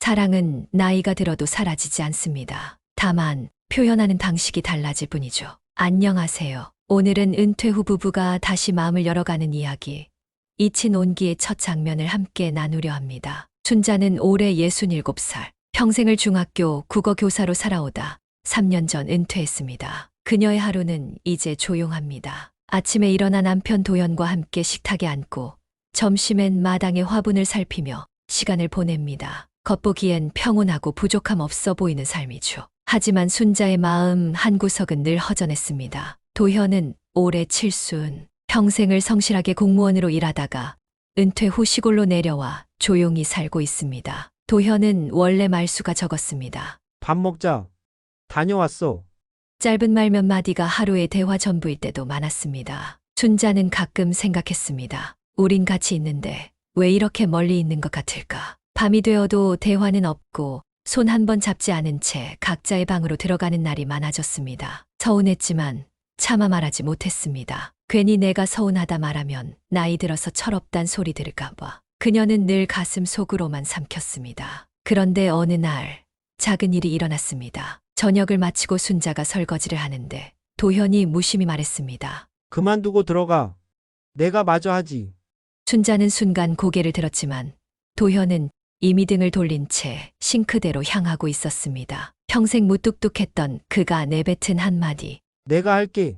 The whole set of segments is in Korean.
사랑은 나이가 들어도 사라지지 않습니다. 다만 표현하는 방식이 달라질 뿐이죠. 안녕하세요. 오늘은 은퇴 후 부부가 다시 마음을 열어가는 이야기, 잊힌 온기의 첫 장면을 함께 나누려 합니다. 순자는 올해 67살, 평생을 중학교 국어 교사로 살아오다 3년 전 은퇴했습니다. 그녀의 하루는 이제 조용합니다. 아침에 일어나 남편 도현과 함께 식탁에 앉고 점심엔 마당의 화분을 살피며 시간을 보냅니다. 겉보기엔 평온하고 부족함 없어 보이는 삶이죠. 하지만 순자의 마음 한구석은 늘 허전했습니다. 도현은 올해 칠순, 평생을 성실하게 공무원으로 일하다가 은퇴 후 시골로 내려와 조용히 살고 있습니다. 도현은 원래 말수가 적었습니다. 밥 먹자. 다녀왔어. 짧은 말 몇 마디가 하루의 대화 전부일 때도 많았습니다. 순자는 가끔 생각했습니다. 우린 같이 있는데 왜 이렇게 멀리 있는 것 같을까? 밤이 되어도 대화는 없고 손 한 번 잡지 않은 채 각자의 방으로 들어가는 날이 많아졌습니다. 서운했지만 차마 말하지 못했습니다. 괜히 내가 서운하다 말하면 나이 들어서 철없단 소리 들을까 봐. 그녀는 늘 가슴 속으로만 삼켰습니다. 그런데 어느 날 작은 일이 일어났습니다. 저녁을 마치고 순자가 설거지를 하는데 도현이 무심히 말했습니다. 그만두고 들어가. 내가 마저 하지. 순자는 순간 고개를 들었지만 도현은 이미 등을 돌린 채 싱크대로 향하고 있었습니다. 평생 무뚝뚝했던 그가 내뱉은 한마디. 내가 할게.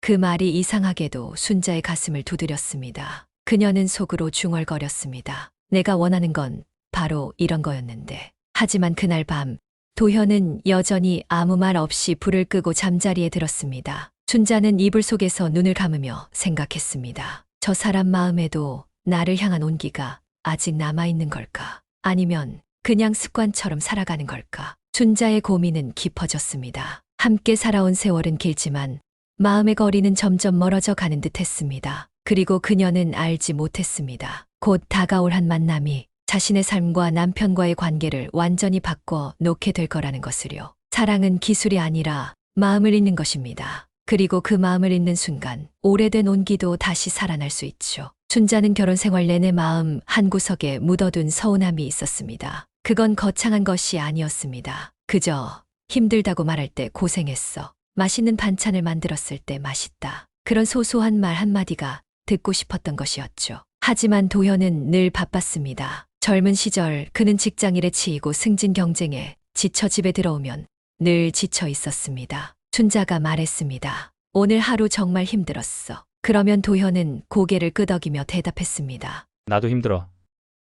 그 말이 이상하게도 순자의 가슴을 두드렸습니다. 그녀는 속으로 중얼거렸습니다. 내가 원하는 건 바로 이런 거였는데. 하지만 그날 밤 도현은 여전히 아무 말 없이 불을 끄고 잠자리에 들었습니다. 순자는 이불 속에서 눈을 감으며 생각했습니다. 저 사람 마음에도 나를 향한 온기가 아직 남아있는 걸까? 아니면 그냥 습관처럼 살아가는 걸까? 순자의 고민은 깊어졌습니다. 함께 살아온 세월은 길지만 마음의 거리는 점점 멀어져 가는 듯 했습니다. 그리고 그녀는 알지 못했습니다. 곧 다가올 한 만남이 자신의 삶과 남편과의 관계를 완전히 바꿔 놓게 될 거라는 것을요. 사랑은 기술이 아니라 마음을 읽는 것입니다. 그리고 그 마음을 읽는 순간 오래된 온기도 다시 살아날 수 있죠. 순자는 결혼 생활 내내 마음 한구석에 묻어둔 서운함이 있었습니다. 그건 거창한 것이 아니었습니다. 그저 힘들다고 말할 때 고생했어. 맛있는 반찬을 만들었을 때 맛있다. 그런 소소한 말 한마디가 듣고 싶었던 것이었죠. 하지만 도현은 늘 바빴습니다. 젊은 시절 그는 직장일에 치이고 승진 경쟁에 지쳐 집에 들어오면 늘 지쳐 있었습니다. 순자가 말했습니다. 오늘 하루 정말 힘들었어. 그러면 도현은 고개를 끄덕이며 대답했습니다. 나도 힘들어.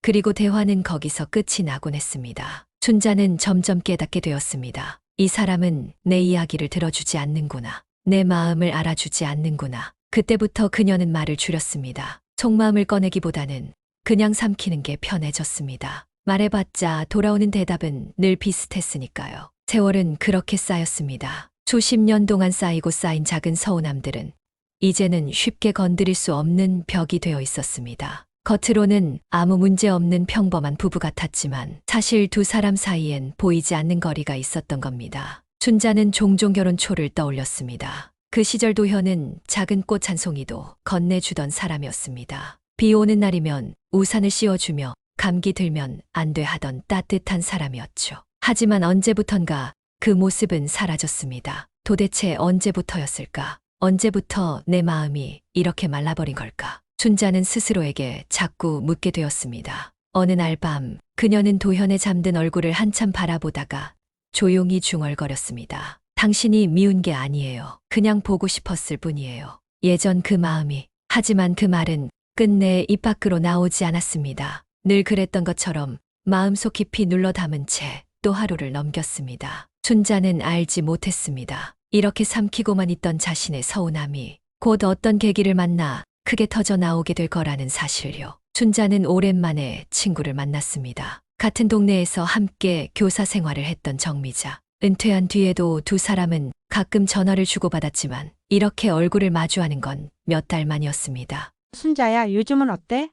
그리고 대화는 거기서 끝이 나곤 했습니다. 순자는 점점 깨닫게 되었습니다. 이 사람은 내 이야기를 들어주지 않는구나. 내 마음을 알아주지 않는구나. 그때부터 그녀는 말을 줄였습니다. 속마음을 꺼내기보다는 그냥 삼키는 게 편해졌습니다. 말해봤자 돌아오는 대답은 늘 비슷했으니까요. 세월은 그렇게 쌓였습니다. 수십 년 동안 쌓이고 쌓인 작은 서운함들은 이제는 쉽게 건드릴 수 없는 벽이 되어 있었습니다. 겉으로는 아무 문제 없는 평범한 부부 같았지만 사실 두 사람 사이엔 보이지 않는 거리가 있었던 겁니다. 순자는 종종 결혼 초를 떠올렸습니다. 그 시절 도현은 작은 꽃 한 송이도 건네주던 사람이었습니다. 비 오는 날이면 우산을 씌워주며 감기 들면 안 돼 하던 따뜻한 사람이었죠. 하지만 언제부턴가 그 모습은 사라졌습니다. 도대체 언제부터였을까? 언제부터 내 마음이 이렇게 말라버린 걸까? 순자는 스스로에게 자꾸 묻게 되었습니다. 어느 날 밤 그녀는 도현의 잠든 얼굴을 한참 바라보다가 조용히 중얼거렸습니다. 당신이 미운 게 아니에요. 그냥 보고 싶었을 뿐이에요. 예전 그 마음이. 하지만 그 말은 끝내 입 밖으로 나오지 않았습니다. 늘 그랬던 것처럼 마음속 깊이 눌러 담은 채 또 하루를 넘겼습니다. 순자는 알지 못했습니다. 이렇게 삼키고만 있던 자신의 서운함이 곧 어떤 계기를 만나 크게 터져 나오게 될 거라는 사실요. 순자는 오랜만에 친구를 만났습니다. 같은 동네에서 함께 교사 생활을 했던 정미자. 은퇴한 뒤에도 두 사람은 가끔 전화를 주고받았지만 이렇게 얼굴을 마주하는 건 몇 달 만이었습니다. 순자야, 요즘은 어때?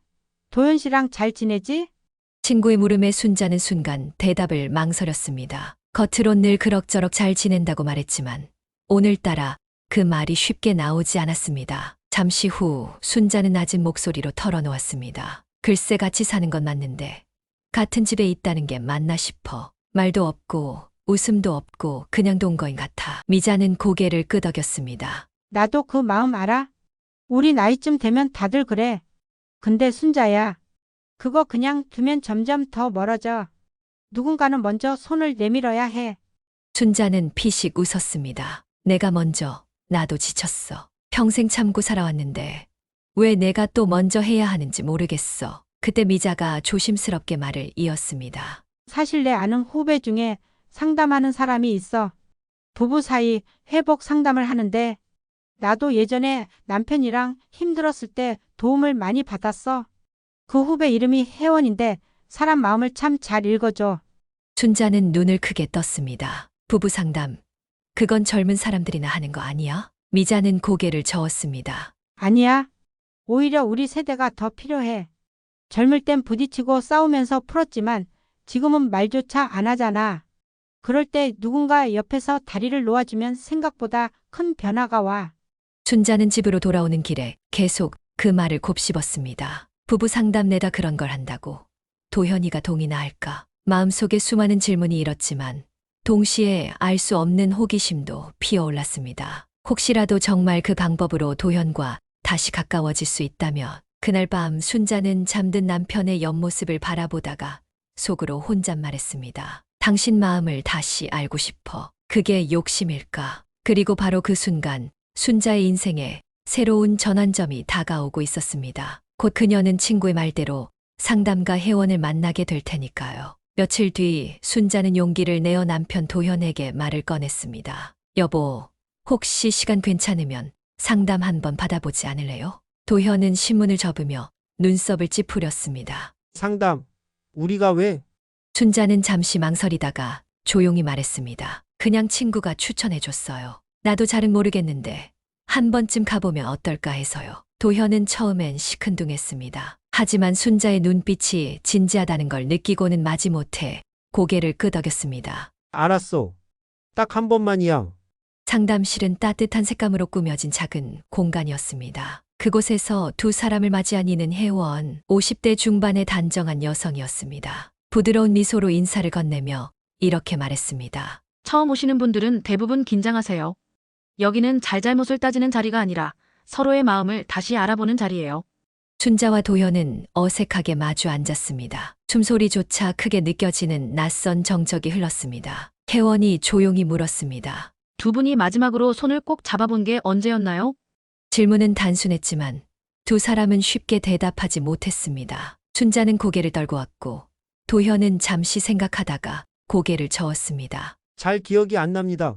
도현 씨랑 잘 지내지? 친구의 물음에 순자는 순간 대답을 망설였습니다. 겉으론 늘 그럭저럭 잘 지낸다고 말했지만 오늘따라 그 말이 쉽게 나오지 않았습니다. 잠시 후 순자는 낮은 목소리로 털어놓았습니다. 글쎄 같이 사는 건 맞는데 같은 집에 있다는 게 맞나 싶어. 말도 없고 웃음도 없고 그냥 동거인 같아. 미자는 고개를 끄덕였습니다. 나도 그 마음 알아. 우리 나이쯤 되면 다들 그래. 근데 순자야, 그거 그냥 두면 점점 더 멀어져. 누군가는 먼저 손을 내밀어야 해. 순자는 피식 웃었습니다. 내가 먼저, 나도 지쳤어. 평생 참고 살아왔는데 왜 내가 또 먼저 해야 하는지 모르겠어. 그때 미자가 조심스럽게 말을 이었습니다. 사실 내 아는 후배 중에 상담하는 사람이 있어. 부부 사이 회복 상담을 하는데 나도 예전에 남편이랑 힘들었을 때 도움을 많이 받았어. 그 후배 이름이 혜원인데 사람 마음을 참 잘 읽어줘. 순자는 눈을 크게 떴습니다. 부부 상담. 그건 젊은 사람들이나 하는 거 아니야? 미자는 고개를 저었습니다. 아니야. 오히려 우리 세대가 더 필요해. 젊을 땐 부딪히고 싸우면서 풀었지만 지금은 말조차 안 하잖아. 그럴 때 누군가 옆에서 다리를 놓아주면 생각보다 큰 변화가 와. 순자는 집으로 돌아오는 길에 계속 그 말을 곱씹었습니다. 부부 상담 내다 그런 걸 한다고 도현이가 동의나 할까? 마음속에 수많은 질문이 일었지만 동시에 알 수 없는 호기심도 피어올랐습니다. 혹시라도 정말 그 방법으로 도현과 다시 가까워질 수 있다면 그날 밤 순자는 잠든 남편의 옆모습을 바라보다가 속으로 혼잣말했습니다. 당신 마음을 다시 알고 싶어. 그게 욕심일까? 그리고 바로 그 순간 순자의 인생에 새로운 전환점이 다가오고 있었습니다. 곧 그녀는 친구의 말대로 상담가 혜원을 만나게 될 테니까요. 며칠 뒤 순자는 용기를 내어 남편 도현에게 말을 꺼냈습니다. 여보, 혹시 시간 괜찮으면 상담 한번 받아보지 않을래요? 도현은 신문을 접으며 눈썹을 찌푸렸습니다. 상담. 우리가 왜? 순자는 잠시 망설이다가 조용히 말했습니다. 그냥 친구가 추천해줬어요. 나도 잘은 모르겠는데 한 번쯤 가보면 어떨까 해서요. 도현은 처음엔 시큰둥했습니다. 하지만 순자의 눈빛이 진지하다는 걸 느끼고는 마지못해 고개를 끄덕였습니다. 알았어. 딱 한 번만이야. 상담실은 따뜻한 색감으로 꾸며진 작은 공간이었습니다. 그곳에서 두 사람을 맞이한 이는 혜원, 50대 중반의 단정한 여성이었습니다. 부드러운 미소로 인사를 건네며 이렇게 말했습니다. 처음 오시는 분들은 대부분 긴장하세요. 여기는 잘잘못을 따지는 자리가 아니라 서로의 마음을 다시 알아보는 자리예요. 순자와 도현은 어색하게 마주 앉았습니다. 숨소리조차 크게 느껴지는 낯선 정적이 흘렀습니다. 혜원이 조용히 물었습니다. 두 분이 마지막으로 손을 꼭 잡아본 게 언제였나요? 질문은 단순했지만 두 사람은 쉽게 대답하지 못했습니다. 순자는 고개를 떨고 왔고 도현은 잠시 생각하다가 고개를 저었습니다. 잘 기억이 안 납니다.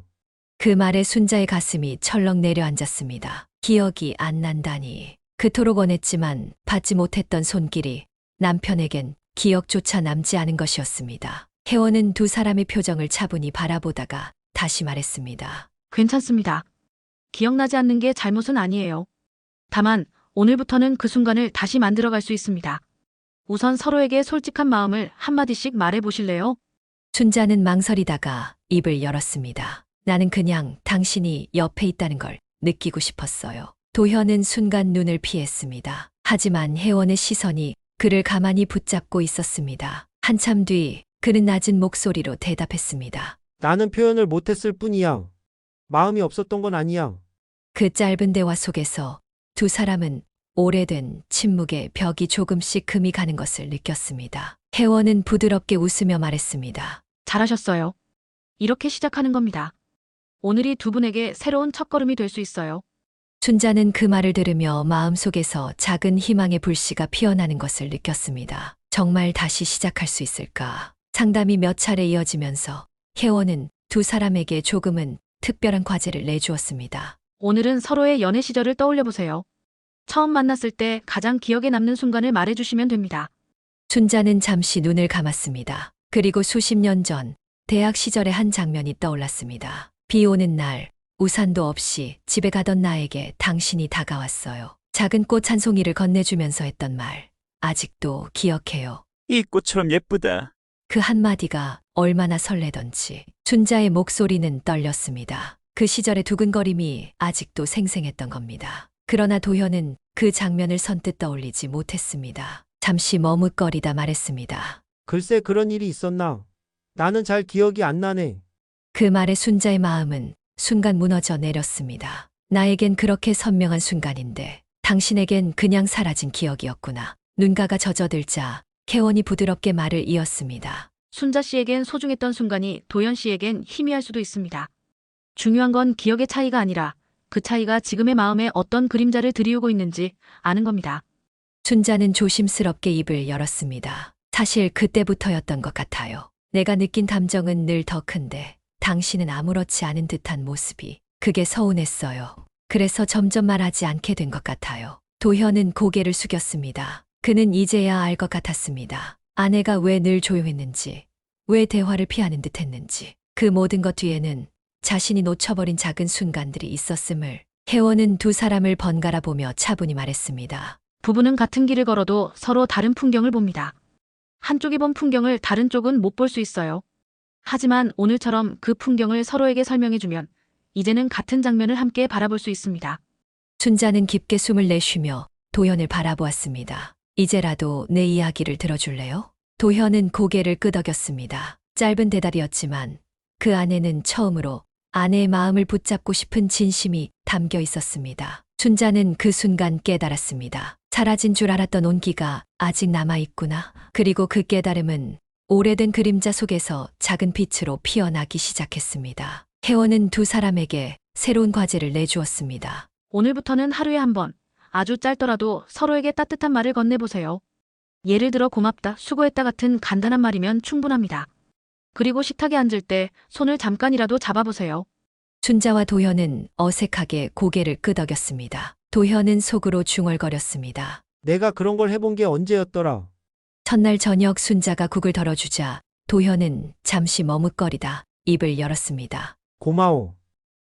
그 말에 순자의 가슴이 철렁 내려앉았습니다. 기억이 안 난다니. 그토록 원했지만 받지 못했던 손길이 남편에겐 기억조차 남지 않은 것이었습니다. 혜원은 두 사람의 표정을 차분히 바라보다가 다시 말했습니다. 괜찮습니다. 기억나지 않는 게 잘못은 아니에요. 다만 오늘부터는 그 순간을 다시 만들어갈 수 있습니다. 우선 서로에게 솔직한 마음을 한마디씩 말해보실래요? 순자는 망설이다가 입을 열었습니다. 나는 그냥 당신이 옆에 있다는 걸 느끼고 싶었어요. 도현은 순간 눈을 피했습니다. 하지만 혜원의 시선이 그를 가만히 붙잡고 있었습니다. 한참 뒤 그는 낮은 목소리로 대답했습니다. 나는 표현을 못했을 뿐이야. 마음이 없었던 건 아니야. 그 짧은 대화 속에서 두 사람은 오래된 침묵의 벽이 조금씩 금이 가는 것을 느꼈습니다. 혜원은 부드럽게 웃으며 말했습니다. 잘하셨어요. 이렇게 시작하는 겁니다. 오늘이 두 분에게 새로운 첫걸음이 될 수 있어요. 순자는 그 말을 들으며 마음속에서 작은 희망의 불씨가 피어나는 것을 느꼈습니다. 정말 다시 시작할 수 있을까? 상담이 몇 차례 이어지면서 혜원은 두 사람에게 조금은 특별한 과제를 내주었습니다. 오늘은 서로의 연애 시절을 떠올려 보세요. 처음 만났을 때 가장 기억에 남는 순간을 말해주시면 됩니다. 순자는 잠시 눈을 감았습니다. 그리고 수십 년 전 대학 시절의 한 장면이 떠올랐습니다. 비 오는 날 우산도 없이 집에 가던 나에게 당신이 다가왔어요. 작은 꽃 한 송이를 건네주면서 했던 말 아직도 기억해요. 이 꽃처럼 예쁘다. 그 한마디가 얼마나 설레던지 순자의 목소리는 떨렸습니다. 그 시절의 두근거림이 아직도 생생했던 겁니다. 그러나 도현은 그 장면을 선뜻 떠올리지 못했습니다. 잠시 머뭇거리다 말했습니다. 글쎄 그런 일이 있었나? 나는 잘 기억이 안 나네. 그 말에 순자의 마음은 순간 무너져 내렸습니다. 나에겐 그렇게 선명한 순간인데 당신에겐 그냥 사라진 기억이었구나. 눈가가 젖어들자 캐원이 부드럽게 말을 이었습니다. 순자 씨에겐 소중했던 순간이 도현 씨에겐 희미할 수도 있습니다. 중요한 건 기억의 차이가 아니라 그 차이가 지금의 마음에 어떤 그림자를 드리우고 있는지 아는 겁니다. 순자는 조심스럽게 입을 열었습니다. 사실 그때부터였던 것 같아요. 내가 느낀 감정은 늘 더 큰데 당신은 아무렇지 않은 듯한 모습이 그게 서운했어요. 그래서 점점 말하지 않게 된 것 같아요. 도현은 고개를 숙였습니다. 그는 이제야 알 것 같았습니다. 아내가 왜 늘 조용했는지, 왜 대화를 피하는 듯 했는지, 그 모든 것 뒤에는 자신이 놓쳐버린 작은 순간들이 있었음을 혜원은 두 사람을 번갈아 보며 차분히 말했습니다. 부부는 같은 길을 걸어도 서로 다른 풍경을 봅니다. 한쪽이 본 풍경을 다른 쪽은 못 볼 수 있어요. 하지만 오늘처럼 그 풍경을 서로에게 설명해주면 이제는 같은 장면을 함께 바라볼 수 있습니다. 순자는 깊게 숨을 내쉬며 도현을 바라보았습니다. 이제라도 내 이야기를 들어줄래요? 도현은 고개를 끄덕였습니다. 짧은 대답이었지만 그 안에는 처음으로 아내의 마음을 붙잡고 싶은 진심이 담겨 있었습니다. 순자는 그 순간 깨달았습니다. 사라진 줄 알았던 온기가 아직 남아있구나. 그리고 그 깨달음은 오래된 그림자 속에서 작은 빛으로 피어나기 시작했습니다. 혜원은 두 사람에게 새로운 과제를 내주었습니다. 오늘부터는 하루에 한 번, 아주 짧더라도 서로에게 따뜻한 말을 건네보세요. 예를 들어 고맙다, 수고했다 같은 간단한 말이면 충분합니다. 그리고 식탁에 앉을 때 손을 잠깐이라도 잡아보세요. 순자와 도현은 어색하게 고개를 끄덕였습니다. 도현은 속으로 중얼거렸습니다. 내가 그런 걸 해본 게 언제였더라? 첫날 저녁 순자가 국을 덜어주자 도현은 잠시 머뭇거리다 입을 열었습니다. 고마워.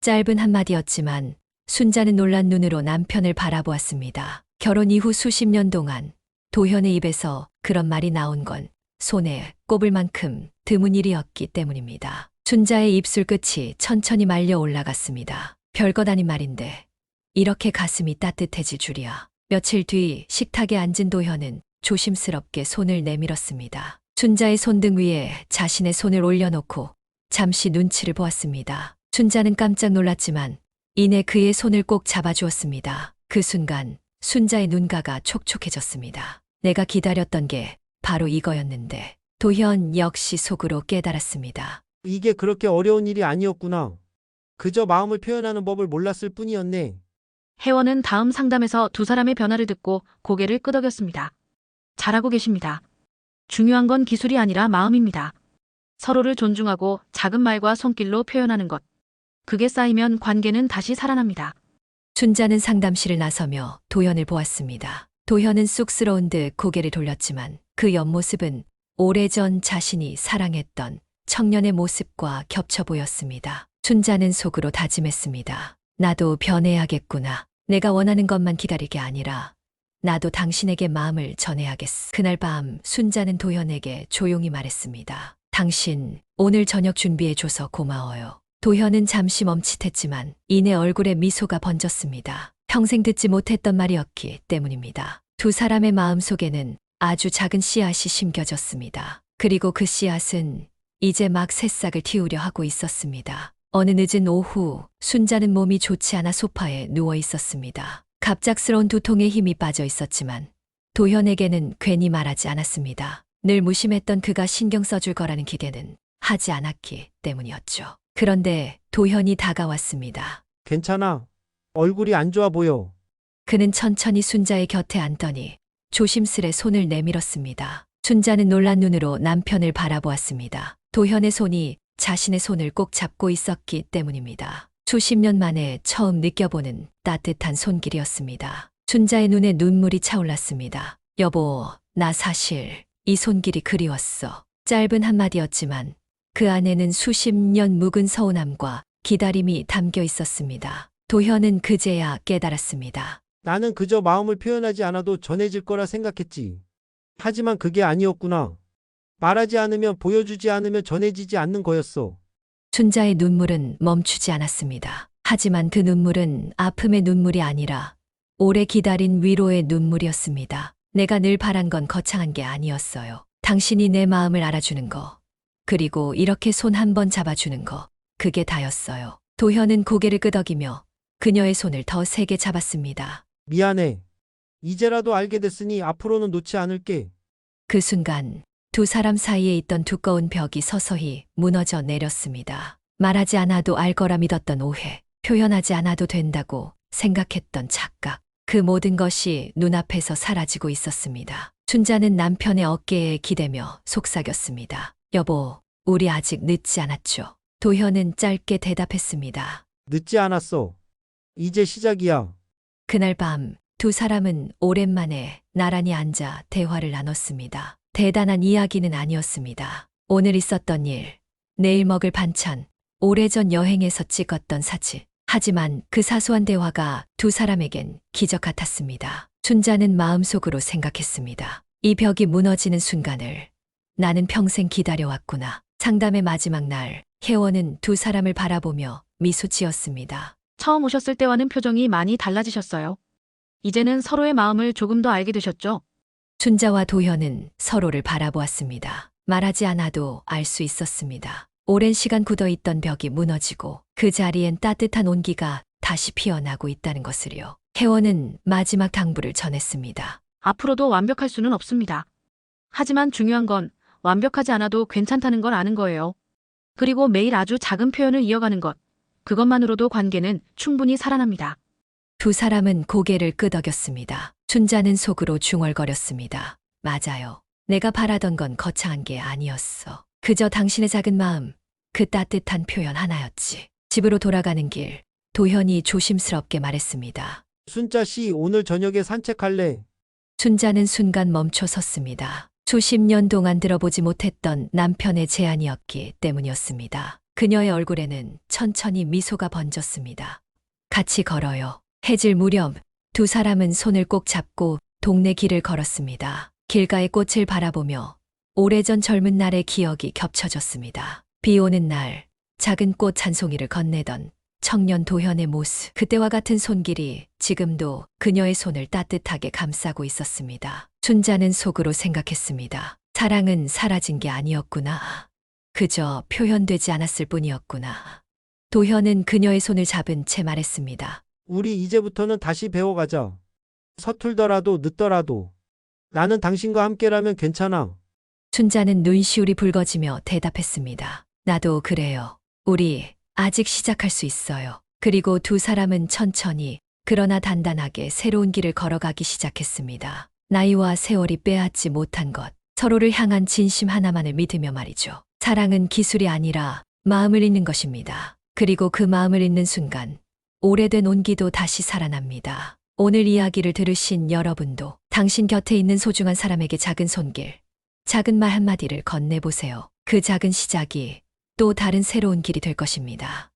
짧은 한마디였지만 순자는 놀란 눈으로 남편을 바라보았습니다. 결혼 이후 수십 년 동안 도현의 입에서 그런 말이 나온 건 손에 꼽을 만큼 드문 일이었기 때문입니다. 순자의 입술 끝이 천천히 말려 올라갔습니다. 별것 아닌 말인데 이렇게 가슴이 따뜻해질 줄이야. 며칠 뒤 식탁에 앉은 도현은 조심스럽게 손을 내밀었습니다. 순자의 손등 위에 자신의 손을 올려놓고 잠시 눈치를 보았습니다. 순자는 깜짝 놀랐지만 이내 그의 손을 꼭 잡아주었습니다. 그 순간 순자의 눈가가 촉촉해졌습니다. 내가 기다렸던 게 바로 이거였는데 도현 역시 속으로 깨달았습니다. 이게 그렇게 어려운 일이 아니었구나. 그저 마음을 표현하는 법을 몰랐을 뿐이었네. 혜원은 다음 상담에서 두 사람의 변화를 듣고 고개를 끄덕였습니다. 잘하고 계십니다. 중요한 건 기술이 아니라 마음입니다. 서로를 존중하고 작은 말과 손길로 표현하는 것. 그게 쌓이면 관계는 다시 살아납니다. 순자는 상담실을 나서며 도현을 보았습니다. 도현은 쑥스러운 듯 고개를 돌렸지만 그 옆모습은 오래전 자신이 사랑했던 청년의 모습과 겹쳐 보였습니다. 순자는 속으로 다짐했습니다. 나도 변해야겠구나. 내가 원하는 것만 기다리게 아니라 나도 당신에게 마음을 전해야겠어. 그날 밤 순자는 도현에게 조용히 말했습니다. 당신 오늘 저녁 준비해줘서 고마워요. 도현은 잠시 멈칫했지만 이내 얼굴에 미소가 번졌습니다. 평생 듣지 못했던 말이었기 때문입니다. 두 사람의 마음 속에는 아주 작은 씨앗이 심겨졌습니다. 그리고 그 씨앗은 이제 막 새싹을 틔우려 하고 있었습니다. 어느 늦은 오후 순자는 몸이 좋지 않아 소파에 누워 있었습니다. 갑작스러운 두통에 힘이 빠져 있었지만 도현에게는 괜히 말하지 않았습니다. 늘 무심했던 그가 신경 써줄 거라는 기대는 하지 않았기 때문이었죠. 그런데 도현이 다가왔습니다. 괜찮아. 얼굴이 안 좋아 보여. 그는 천천히 순자의 곁에 앉더니 조심스레 손을 내밀었습니다. 순자는 놀란 눈으로 남편을 바라보았습니다. 도현의 손이 자신의 손을 꼭 잡고 있었기 때문입니다. 수십 년 만에 처음 느껴보는 따뜻한 손길이었습니다. 순자의 눈에 눈물이 차올랐습니다. 여보, 나 사실 이 손길이 그리웠어. 짧은 한마디였지만 그 안에는 수십 년 묵은 서운함과 기다림이 담겨 있었습니다. 도현은 그제야 깨달았습니다. 나는 그저 마음을 표현하지 않아도 전해질 거라 생각했지. 하지만 그게 아니었구나. 말하지 않으면 보여주지 않으면 전해지지 않는 거였어. 순자의 눈물은 멈추지 않았습니다. 하지만 그 눈물은 아픔의 눈물이 아니라 오래 기다린 위로의 눈물이었습니다. 내가 늘 바란 건 거창한 게 아니었어요. 당신이 내 마음을 알아주는 거, 그리고 이렇게 손 한 번 잡아주는 거, 그게 다였어요. 도현은 고개를 끄덕이며 그녀의 손을 더 세게 잡았습니다. 미안해. 이제라도 알게 됐으니 앞으로는 놓지 않을게. 그 순간 두 사람 사이에 있던 두꺼운 벽이 서서히 무너져 내렸습니다. 말하지 않아도 알 거라 믿었던 오해, 표현하지 않아도 된다고 생각했던 착각, 그 모든 것이 눈앞에서 사라지고 있었습니다. 춘자는 남편의 어깨에 기대며 속삭였습니다. 여보, 우리 아직 늦지 않았죠? 도현은 짧게 대답했습니다. 늦지 않았어. 이제 시작이야. 그날 밤 두 사람은 오랜만에 나란히 앉아 대화를 나눴습니다. 대단한 이야기는 아니었습니다. 오늘 있었던 일, 내일 먹을 반찬, 오래전 여행에서 찍었던 사진. 하지만 그 사소한 대화가 두 사람에겐 기적 같았습니다. 춘자는 마음속으로 생각했습니다. 이 벽이 무너지는 순간을 나는 평생 기다려왔구나. 상담의 마지막 날, 혜원은 두 사람을 바라보며 미소 지었습니다. 처음 오셨을 때와는 표정이 많이 달라지셨어요. 이제는 서로의 마음을 조금 더 알게 되셨죠? 춘자와 도현은 서로를 바라보았습니다. 말하지 않아도 알 수 있었습니다. 오랜 시간 굳어있던 벽이 무너지고 그 자리엔 따뜻한 온기가 다시 피어나고 있다는 것을요. 혜원은 마지막 당부를 전했습니다. 앞으로도 완벽할 수는 없습니다. 하지만 중요한 건 완벽하지 않아도 괜찮다는 걸 아는 거예요. 그리고 매일 아주 작은 표현을 이어가는 것, 그것만으로도 관계는 충분히 살아납니다. 두 사람은 고개를 끄덕였습니다. 춘자는 속으로 중얼거렸습니다. 맞아요. 내가 바라던 건 거창한 게 아니었어. 그저 당신의 작은 마음, 그 따뜻한 표현 하나였지. 집으로 돌아가는 길, 도현이 조심스럽게 말했습니다. 순자 씨, 오늘 저녁에 산책할래? 춘자는 순간 멈춰 섰습니다. 수십 년 동안 들어보지 못했던 남편의 제안이었기 때문이었습니다. 그녀의 얼굴에는 천천히 미소가 번졌습니다. 같이 걸어요. 해질 무렵 두 사람은 손을 꼭 잡고 동네 길을 걸었습니다. 길가의 꽃을 바라보며 오래전 젊은 날의 기억이 겹쳐졌습니다. 비 오는 날 작은 꽃 한 송이를 건네던 청년 도현의 모습, 그때와 같은 손길이 지금도 그녀의 손을 따뜻하게 감싸고 있었습니다. 춘자는 속으로 생각했습니다. 사랑은 사라진 게 아니었구나. 그저 표현되지 않았을 뿐이었구나. 도현은 그녀의 손을 잡은 채 말했습니다. 우리 이제부터는 다시 배워가자. 서툴더라도 늦더라도. 나는 당신과 함께라면 괜찮아. 춘자는 눈시울이 붉어지며 대답했습니다. 나도 그래요. 우리 아직 시작할 수 있어요. 그리고 두 사람은 천천히 그러나 단단하게 새로운 길을 걸어가기 시작했습니다. 나이와 세월이 빼앗지 못한 것, 서로를 향한 진심 하나만을 믿으며 말이죠. 사랑은 기술이 아니라 마음을 읽는 것입니다. 그리고 그 마음을 읽는 순간 오래된 온기도 다시 살아납니다. 오늘 이야기를 들으신 여러분도 당신 곁에 있는 소중한 사람에게 작은 손길, 작은 말 한마디를 건네보세요. 그 작은 시작이 또 다른 새로운 길이 될 것입니다.